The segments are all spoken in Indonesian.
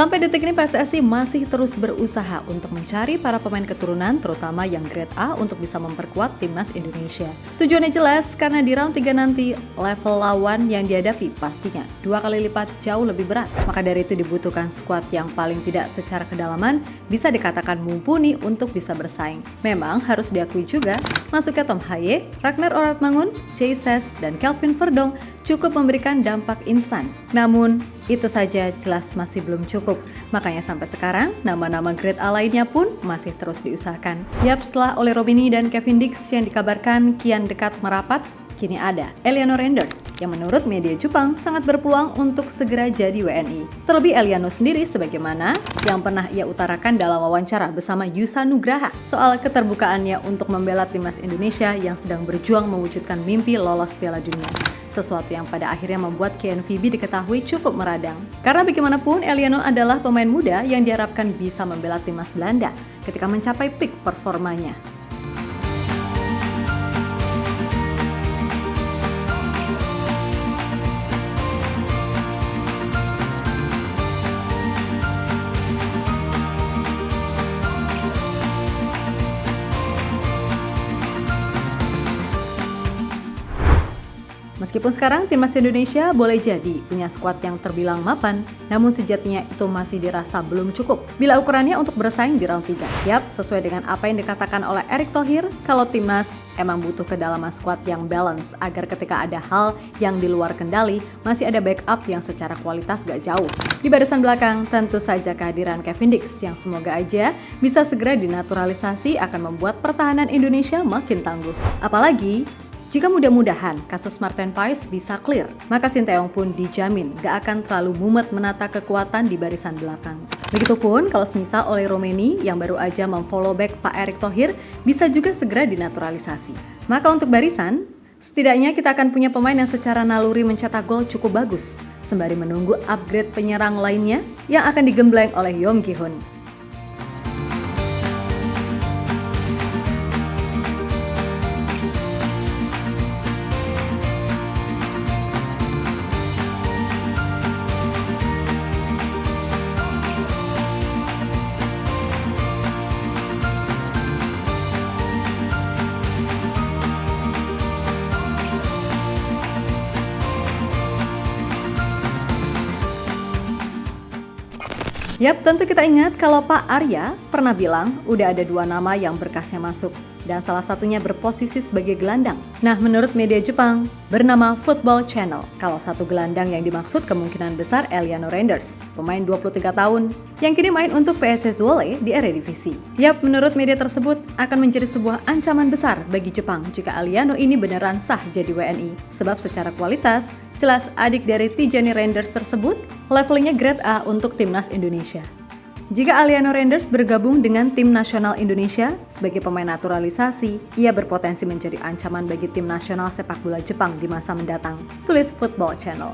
Sampai detik ini PSSI masih terus berusaha untuk mencari para pemain keturunan terutama yang grade A untuk bisa memperkuat timnas Indonesia. Tujuannya jelas karena di round 3 nanti level lawan yang dihadapi pastinya 2 kali lipat jauh lebih berat. Maka dari itu dibutuhkan skuad yang paling tidak secara kedalaman bisa dikatakan mumpuni untuk bisa bersaing. Memang harus diakui juga masuknya Tom Haye, Ragnar Oratmangun, Jay Ses, dan Kelvin Verdong cukup memberikan dampak instan. Namun itu saja jelas masih belum cukup. Makanya sampai sekarang nama-nama grade A lainnya pun masih terus diusahakan. Yap, setelah Oleh Robini dan Kevin Dix yang dikabarkan kian dekat merapat, kini ada Eliano Renders yang menurut media Jepang sangat berpeluang untuk segera jadi WNI. Terlebih Eliano sendiri sebagaimana yang pernah ia utarakan dalam wawancara bersama Yusa Nugraha soal keterbukaannya untuk membela timnas Indonesia yang sedang berjuang mewujudkan mimpi lolos Piala Dunia. Sesuatu yang pada akhirnya membuat KNVB diketahui cukup meradang. Karena bagaimanapun Eliano adalah pemain muda yang diharapkan bisa membela timnas Belanda ketika mencapai peak performanya. Meskipun sekarang timnas Indonesia boleh jadi punya skuad yang terbilang mapan, namun sejatinya itu masih dirasa belum cukup bila ukurannya untuk bersaing di round 3. Yap, sesuai dengan apa yang dikatakan oleh Erick Thohir, kalau timnas emang butuh kedalaman skuad yang balance agar ketika ada hal yang di luar kendali, masih ada backup yang secara kualitas gak jauh. Di barisan belakang, tentu saja kehadiran Kevin Dix yang semoga aja bisa segera dinaturalisasi akan membuat pertahanan Indonesia makin tangguh. Apalagi jika mudah-mudahan kasus Marten Paes bisa clear, maka Sinteyong pun dijamin gak akan terlalu mumet menata kekuatan di barisan belakang. Begitupun kalau semisal Oleh Romeni yang baru aja memfollow back Pak Erick Thohir bisa juga segera dinaturalisasi. Maka untuk barisan, setidaknya kita akan punya pemain yang secara naluri mencetak gol cukup bagus, sembari menunggu upgrade penyerang lainnya yang akan digembleng oleh Yom Ki-hun. Yap, tentu kita ingat kalau Pak Arya pernah bilang udah ada 2 nama yang berkasnya masuk dan salah satunya berposisi sebagai gelandang. Nah, menurut media Jepang bernama Football Channel, kalau satu gelandang yang dimaksud kemungkinan besar Eliano Renders, pemain 23 tahun yang kini main untuk PSS Zwolle di Eredivisie. Yap, menurut media tersebut akan menjadi sebuah ancaman besar bagi Jepang jika Eliano ini beneran sah jadi WNI, sebab secara kualitas jelas adik dari Tijani Renders tersebut levelnya grade A untuk timnas Indonesia. Jika Eliano Renders bergabung dengan tim nasional Indonesia sebagai pemain naturalisasi, ia berpotensi menjadi ancaman bagi tim nasional sepak bola Jepang di masa mendatang, tulis Football Channel.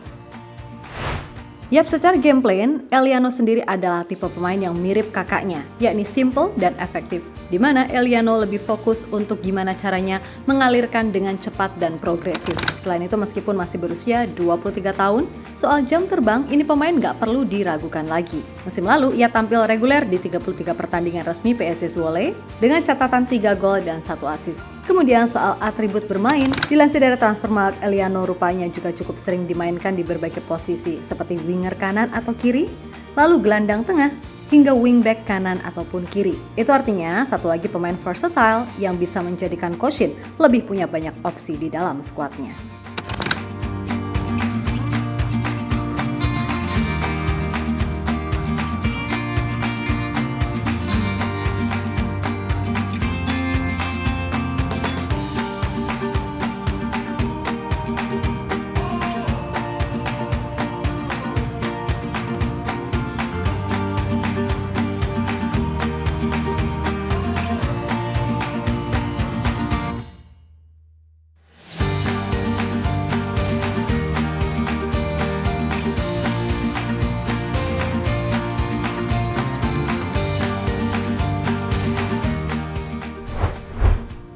Yap, secara gameplay, Eliano sendiri adalah tipe pemain yang mirip kakaknya, yakni simple dan efektif, di mana Eliano lebih fokus untuk gimana caranya mengalirkan dengan cepat dan progresif. Selain itu, meskipun masih berusia 23 tahun, soal jam terbang ini pemain gak perlu diragukan lagi. Musim lalu, ia tampil reguler di 33 pertandingan resmi PSS Zwolle dengan catatan 3 gol dan 1 assist. Kemudian soal atribut bermain, dilansir dari Transfermarkt, Eliano rupanya juga cukup sering dimainkan di berbagai posisi seperti winger kanan atau kiri, lalu gelandang tengah, hingga wingback kanan ataupun kiri. Itu artinya satu lagi pemain versatile yang bisa menjadikan Koshin lebih punya banyak opsi di dalam skuadnya.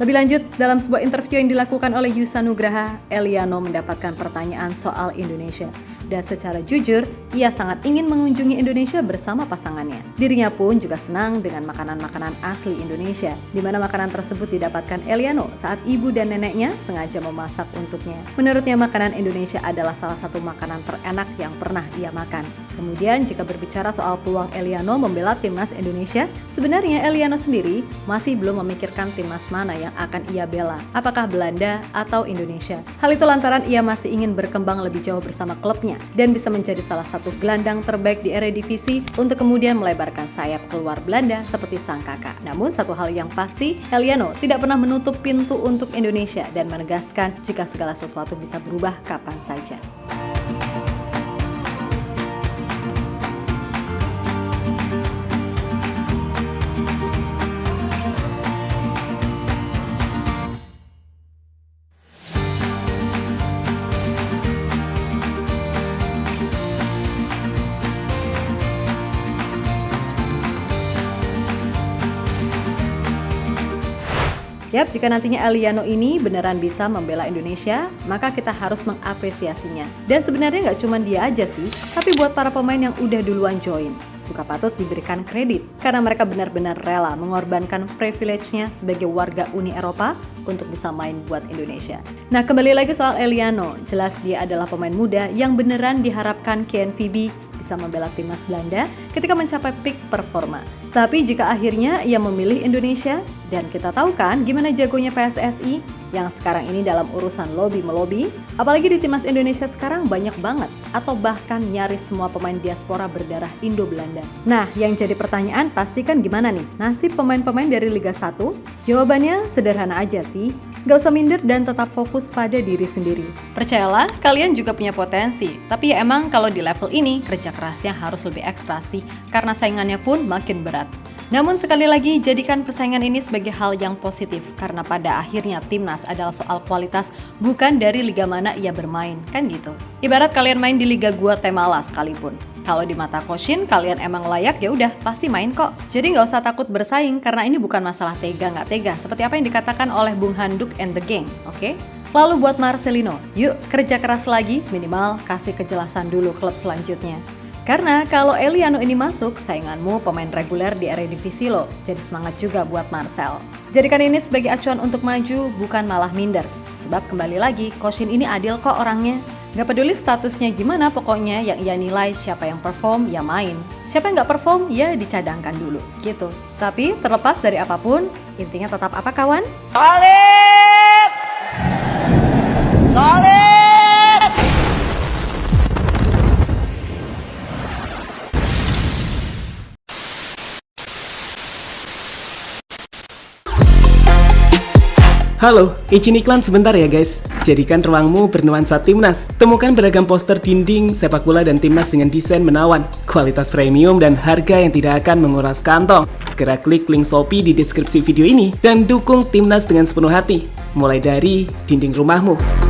Lebih lanjut, dalam sebuah interview yang dilakukan oleh Yusa Nugraha, Eliano mendapatkan pertanyaan soal Indonesia. Dan secara jujur, ia sangat ingin mengunjungi Indonesia bersama pasangannya. Dirinya pun juga senang dengan makanan-makanan asli Indonesia, di mana makanan tersebut didapatkan Eliano saat ibu dan neneknya sengaja memasak untuknya. Menurutnya, makanan Indonesia adalah salah satu makanan terenak yang pernah ia makan. Kemudian, jika berbicara soal peluang Eliano membela timnas Indonesia, sebenarnya Eliano sendiri masih belum memikirkan timnas mana yang akan ia bela, apakah Belanda atau Indonesia. Hal itu lantaran ia masih ingin berkembang lebih jauh bersama klubnya dan bisa menjadi salah satu gelandang terbaik di Eredivisie untuk kemudian melebarkan sayap keluar Belanda seperti sang kakak. Namun satu hal yang pasti, Eliano tidak pernah menutup pintu untuk Indonesia dan menegaskan jika segala sesuatu bisa berubah kapan saja. Yap, jika nantinya Eliano ini beneran bisa membela Indonesia, maka kita harus mengapresiasinya. Dan sebenarnya nggak cuma dia aja sih, tapi buat para pemain yang udah duluan join, juga patut diberikan kredit, karena mereka benar-benar rela mengorbankan privilege-nya sebagai warga Uni Eropa untuk bisa main buat Indonesia. Nah, kembali lagi soal Eliano, jelas dia adalah pemain muda yang beneran diharapkan KNVB bisa membela timnas Belanda ketika mencapai peak performa. Tapi jika akhirnya ia memilih Indonesia, dan kita tahu kan gimana jagonya PSSI yang sekarang ini dalam urusan lobby-melobi, apalagi di timnas Indonesia sekarang banyak banget atau bahkan nyaris semua pemain diaspora berdarah Indo-Belanda. Nah, yang jadi pertanyaan pasti kan gimana nih nasib pemain-pemain dari Liga 1? Jawabannya sederhana aja sih. Gak usah minder dan tetap fokus pada diri sendiri. Percayalah, kalian juga punya potensi. Tapi ya emang kalau di level ini, kerja kerasnya harus lebih ekstra sih, karena saingannya pun makin berat. Namun sekali lagi, jadikan persaingan ini sebagai hal yang positif, karena pada akhirnya timnas adalah soal kualitas, bukan dari liga mana ia bermain, kan gitu. Ibarat kalian main di Liga Guatemala sekalipun. Kalau di mata Koshin, kalian emang layak, ya udah pasti main kok. Jadi nggak usah takut bersaing, karena ini bukan masalah tega nggak tega, seperti apa yang dikatakan oleh Bung Handuk and the Gang, oke? Lalu buat Marcelino, yuk kerja keras lagi, minimal kasih kejelasan dulu klub selanjutnya. Karena kalau Eliano ini masuk, sainganmu pemain reguler di Eredivisie loh. Jadi semangat juga buat Marcel. Jadikan ini sebagai acuan untuk maju, bukan malah minder. Sebab kembali lagi, Koshin ini adil kok orangnya. Gak peduli statusnya gimana, pokoknya yang ia nilai siapa yang perform, ya main. Siapa yang gak perform, ya dicadangkan dulu, gitu. Tapi terlepas dari apapun, intinya tetap apa kawan? Solid! Solid! Halo, izin iklan sebentar ya guys. Jadikan ruangmu bernuansa timnas. Temukan beragam poster dinding, sepak bola dan timnas dengan desain menawan, kualitas premium dan harga yang tidak akan menguras kantong. Segera klik link Shopee di deskripsi video ini dan dukung timnas dengan sepenuh hati. Mulai dari dinding rumahmu.